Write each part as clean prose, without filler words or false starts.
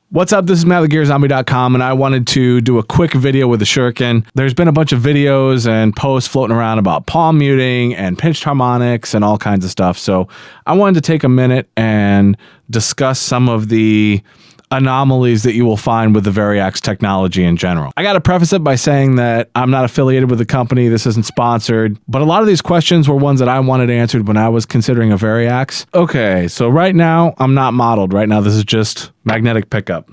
What's up? This is MattTheGearZombie.com, and I wanted to do a quick video with the Shuriken. There's been a bunch of videos and posts floating around about palm muting and pinched harmonics and all kinds of stuff. So I wanted to take a minute and discuss some of the anomalies that you will find with the Variax technology in general. I got to preface it by saying that I'm not affiliated with the company. This isn't sponsored, but a lot of these questions were ones that I wanted answered when I was considering a Variax. Okay, so right now I'm not modeled. Right now this is just magnetic pickup.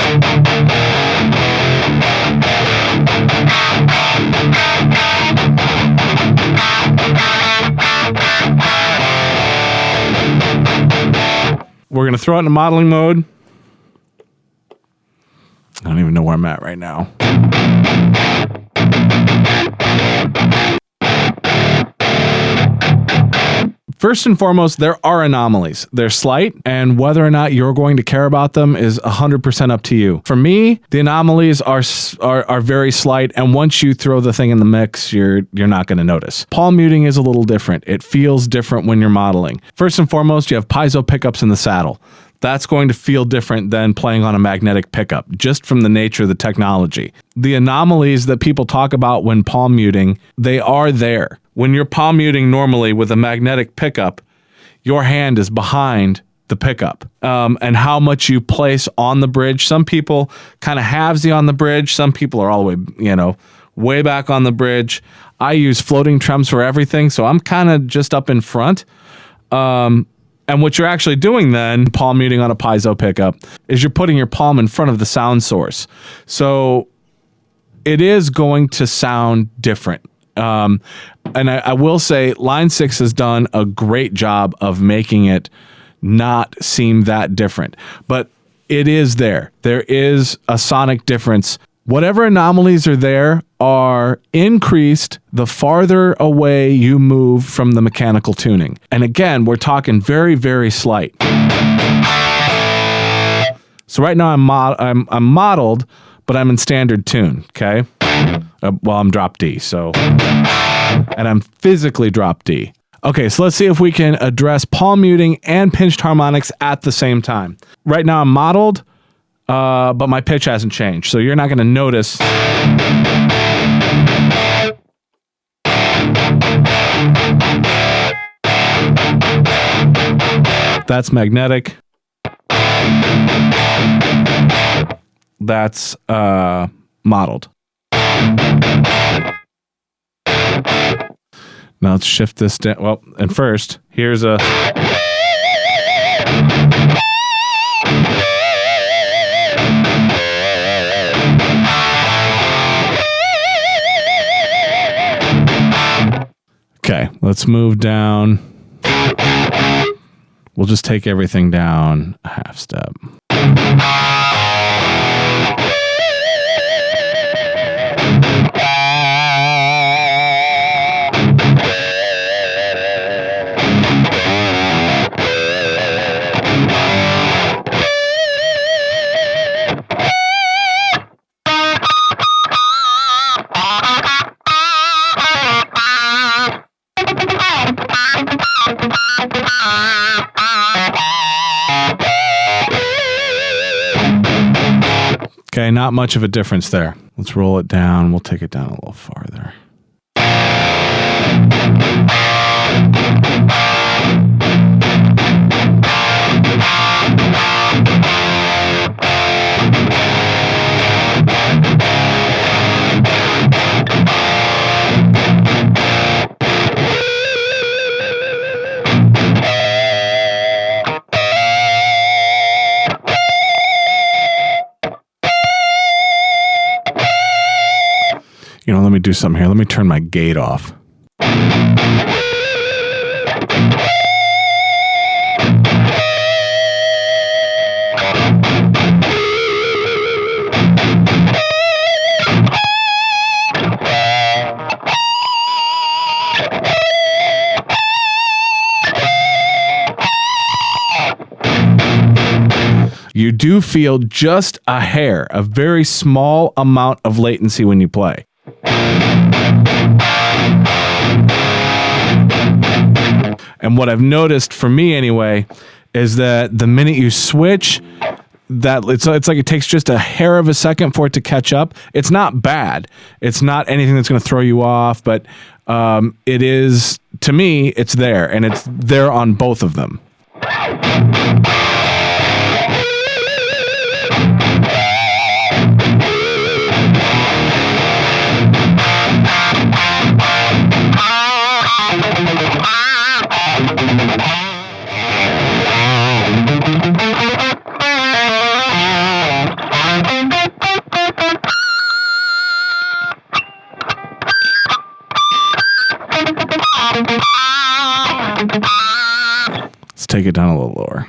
We're going to throw it into modeling mode. I don't even know where I'm at right now. First and foremost, there are anomalies. They're slight, and whether or not you're going to care about them is 100% up to you. For me, the anomalies are very slight, and once you throw the thing in the mix, you're not going to notice. Palm muting is a little different. It feels different when you're modeling. First and foremost, you have piezo pickups in the saddle. That's going to feel different than playing on a magnetic pickup, just from the nature of the technology. The anomalies that people talk about when palm muting, they are there. When you're palm muting normally with a magnetic pickup, your hand is behind the pickup. And how much you place on the bridge, some people kind of halvesy on the bridge, some people are all the way, way back on the bridge. I use floating trems for everything, so I'm kind of just up in front. And what you're actually doing then, palm muting on a piezo pickup, is you're putting your palm in front of the sound source. So it is going to sound different. And I will say Line 6 has done a great job of making it not seem that different. But it is there. There is a sonic difference. Whatever anomalies are there are increased the farther away you move from the mechanical tuning. And again, we're talking very, very slight. So right now I'm modeled, but I'm in standard tune, okay? Well, I'm drop D, so... And I'm physically drop D. Okay, so let's see if we can address palm muting and pinched harmonics at the same time. Right now I'm modeled, but my pitch hasn't changed, so you're not going to notice. That's magnetic. That's modeled. Now let's shift this down. Well, and first, here's a... Okay, let's move down. We'll just take everything down a half step. Okay, not much of a difference there. Let's roll it down. We'll take it down a little farther. Let me do something here. Let me turn my gate off. You do feel just a hair, a very small amount of latency when you play. And what I've noticed, for me anyway, is that the minute you switch, it's like it takes just a hair of a second for it to catch up. It's not bad. It's not anything that's going to throw you off, but it is, to me, it's there, and it's there on both of them. Let's take it down a little lower.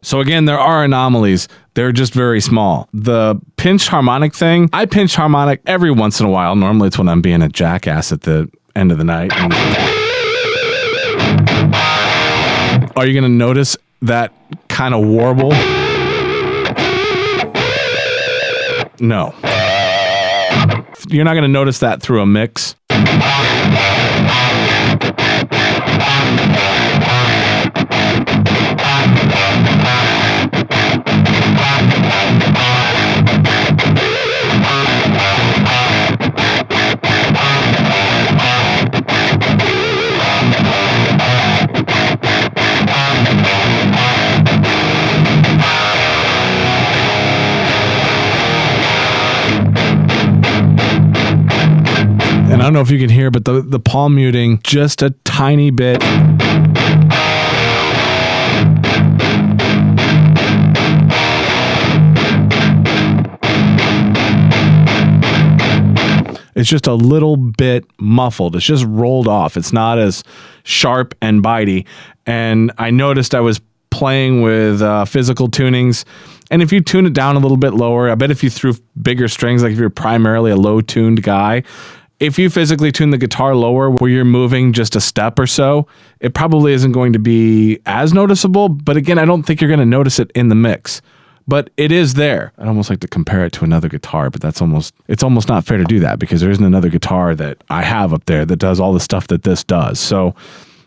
So again, there are anomalies. They're just very small. The pinched harmonic thing, I pinch harmonic every once in a while. Normally it's when I'm being a jackass at the end of the night. Are you going to notice that kind of warble? No. You're not going to notice that through a mix. And I don't know if you can hear, but the palm muting just a tiny bit. It's just a little bit muffled. It's just rolled off. It's not as sharp and bitey. And I noticed I was playing with physical tunings. And if you tune it down a little bit lower, I bet if you threw bigger strings, like if you're primarily a low-tuned guy, if you physically tune the guitar lower where you're moving just a step or so, it probably isn't going to be as noticeable. But again, I don't think you're going to notice it in the mix. But it is there. I'd almost like to compare it to another guitar, but it's almost not fair to do that because there isn't another guitar that I have up there that does all the stuff that this does. So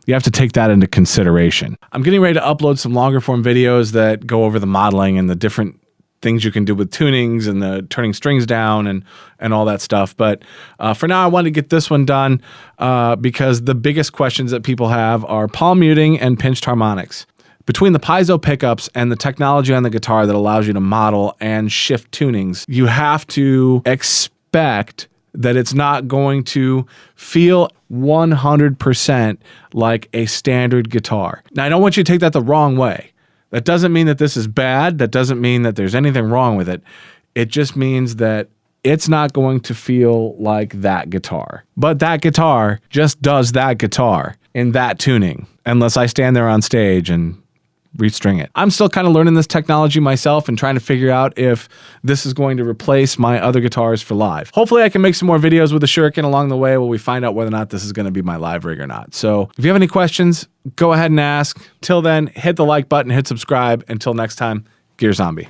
you have to take that into consideration. I'm getting ready to upload some longer form videos that go over the modeling and the different things you can do with tunings and the turning strings down and all that stuff. But for now, I wanted to get this one done because the biggest questions that people have are palm muting and pinched harmonics. Between the piezo pickups and the technology on the guitar that allows you to model and shift tunings, you have to expect that it's not going to feel 100% like a standard guitar. Now, I don't want you to take that the wrong way. That doesn't mean that this is bad. That doesn't mean that there's anything wrong with it. It just means that it's not going to feel like that guitar. But that guitar just does that guitar in that tuning, unless I stand there on stage and restring it. I'm still kind of learning this technology myself and trying to figure out if this is going to replace my other guitars for live. Hopefully I can make some more videos with the Shuriken along the way while we find out whether or not this is going to be my live rig or not. So if you have any questions, go ahead and ask. Till then, hit the like button, hit subscribe. Until next time, Gear Zombie.